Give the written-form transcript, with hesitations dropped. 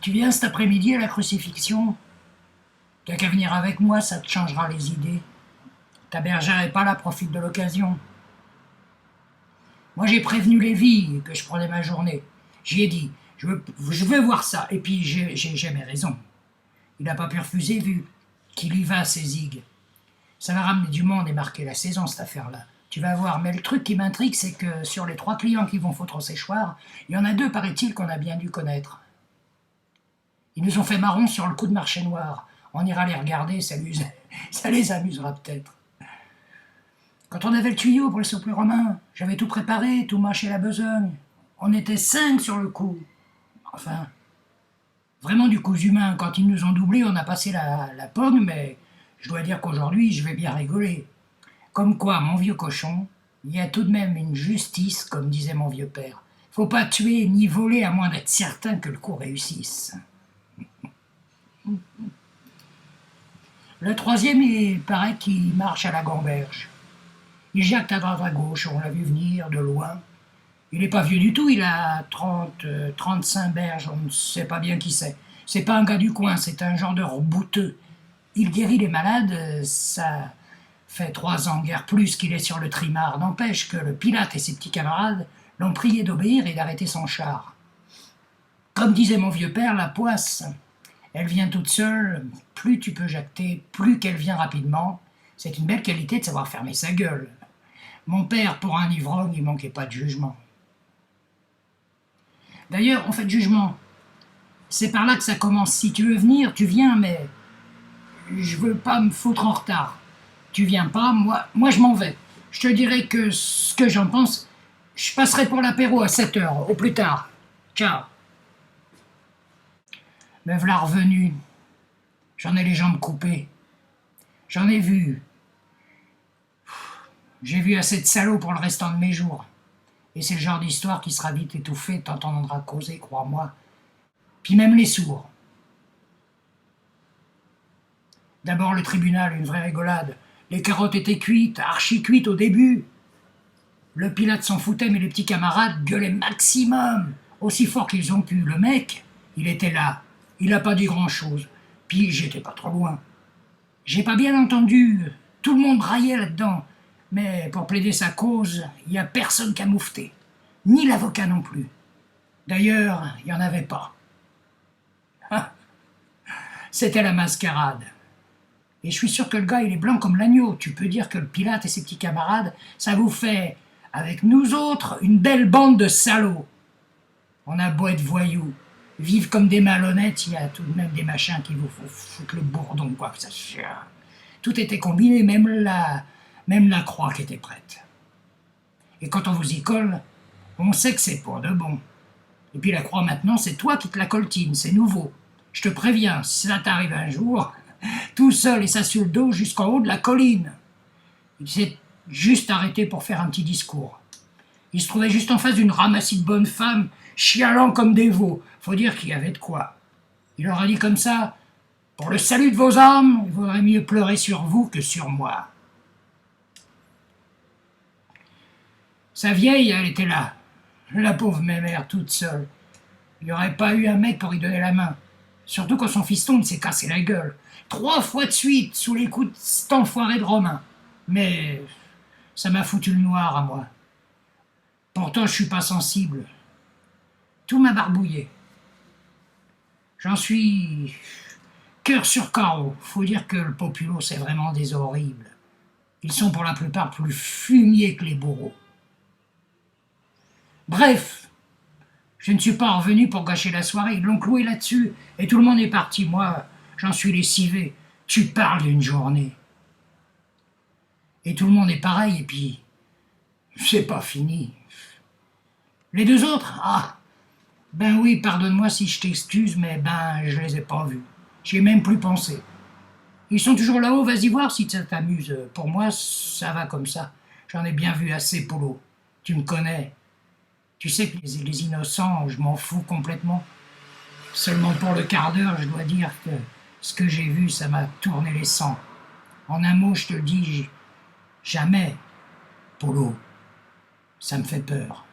Tu viens cet après-midi à la crucifixion? T'as qu'à venir avec moi, ça te changera les idées. Ta bergère est pas là, profite de l'occasion. Moi j'ai prévenu Lévi que je prenais ma journée. J'y ai dit, je veux voir ça, et puis j'ai jamais raison. Il n'a pas pu refuser vu qu'il y va, ses zigues. Ça va ramener du monde et marquer la saison, cette affaire-là. Tu vas voir, mais le truc qui m'intrigue, c'est que sur les 3 clients qui vont foutre au séchoir, il y en a 2, paraît-il, qu'on a bien dû connaître. Ils nous ont fait marron sur le coup de marché noir. On ira les regarder, ça les amusera peut-être. Quand on avait le tuyau pour le surplus romain, j'avais tout préparé, tout mâché la besogne. On était 5 sur le coup. Enfin, vraiment du coup humain. Quand ils nous ont doublés, on a passé la pogne, mais je dois dire qu'aujourd'hui, je vais bien rigoler. Comme quoi, mon vieux cochon, il y a tout de même une justice, comme disait mon vieux père. Faut pas tuer ni voler à moins d'être certain que le coup réussisse. Le troisième, il paraît qu'il marche à la gamberge. Il jacte à droite à gauche, on l'a vu venir de loin. Il n'est pas vieux du tout, il a 35 berges, on ne sait pas bien qui c'est. C'est pas un gars du coin, c'est un genre de rebouteux. Il guérit les malades, ça fait 3 ans, guère plus qu'il est sur le trimar. N'empêche que le Pilate et ses petits camarades l'ont prié d'obéir et d'arrêter son char. Comme disait mon vieux père, la poisse, elle vient toute seule, plus tu peux jacter, plus qu'elle vient rapidement. C'est une belle qualité de savoir fermer sa gueule. Mon père, pour un ivrogne, il manquait pas de jugement. D'ailleurs, on fait de jugement. C'est par là que ça commence. Si tu veux venir, tu viens, mais je veux pas me foutre en retard. Tu viens pas, moi je m'en vais. Je te dirai que ce que j'en pense, je passerai pour l'apéro à 7h, au plus tard. Ciao. Me v'là revenu. J'en ai les jambes coupées. J'en ai vu. J'ai vu assez de salauds pour le restant de mes jours. Et c'est le genre d'histoire qui sera vite étouffée, t'entendras causer, crois-moi. Puis même les sourds. D'abord le tribunal, une vraie rigolade. Les carottes étaient cuites, archi cuites au début. Le Pilate s'en foutait, mais les petits camarades gueulaient maximum, aussi fort qu'ils ont pu. Le mec, il était là. Il n'a pas dit grand-chose. Puis j'étais pas trop loin. J'ai pas bien entendu. Tout le monde braillait là-dedans. Mais pour plaider sa cause, il n'y a personne qu'à moufter. Ni l'avocat non plus. D'ailleurs, il n'y en avait pas. Ah, c'était la mascarade. Et je suis sûr que le gars, il est blanc comme l'agneau. Tu peux dire que le Pilate et ses petits camarades, ça vous fait, avec nous autres, une belle bande de salauds. On a beau être voyous, vivre comme des malhonnêtes, il y a tout de même des machins qui vous foutent le bourdon, quoi que ça soit. Tout était combiné, même la croix qui était prête. Et quand on vous y colle, on sait que c'est pour de bon. Et puis la croix maintenant, c'est toi qui te la coltine, c'est nouveau. Je te préviens, si ça t'arrive un jour, tout seul et ça sur le dos jusqu'en haut de la colline. Il s'est juste arrêté pour faire un petit discours. Il se trouvait juste en face d'une ramassie de bonnes femmes, chialant comme des veaux. Faut dire qu'il y avait de quoi. Il leur a dit comme ça, pour le salut de vos âmes, il vaudrait mieux pleurer sur vous que sur moi. Sa vieille, elle était là. La pauvre mémère, toute seule. Il n'y aurait pas eu un mec pour lui donner la main. Surtout quand son fiston s'est cassé la gueule. 3 fois de suite, sous les coups de cet enfoiré de Romain. Mais ça m'a foutu le noir à moi. Pourtant, je suis pas sensible. Tout m'a barbouillé. J'en suis cœur sur carreau. Faut dire que le populo, c'est vraiment des horribles. Ils sont pour la plupart plus fumiers que les bourreaux. Bref, je ne suis pas revenu pour gâcher la soirée. Ils l'ont cloué là-dessus et tout le monde est parti. Moi, j'en suis lessivé. Tu parles d'une journée. Et tout le monde est pareil et puis c'est pas fini. Les 2 autres, ben oui, pardonne-moi si je t'excuse, mais ben je les ai pas vus. J'y ai même plus pensé. Ils sont toujours là-haut, vas-y voir si ça t'amuse. Pour moi, ça va comme ça. J'en ai bien vu assez, Polo. Tu me connais. Tu sais que les innocents, je m'en fous complètement. Seulement pour le quart d'heure, je dois dire que ce que j'ai vu, ça m'a tourné les sangs. En un mot, je te le dis, jamais, Polo, ça me fait peur.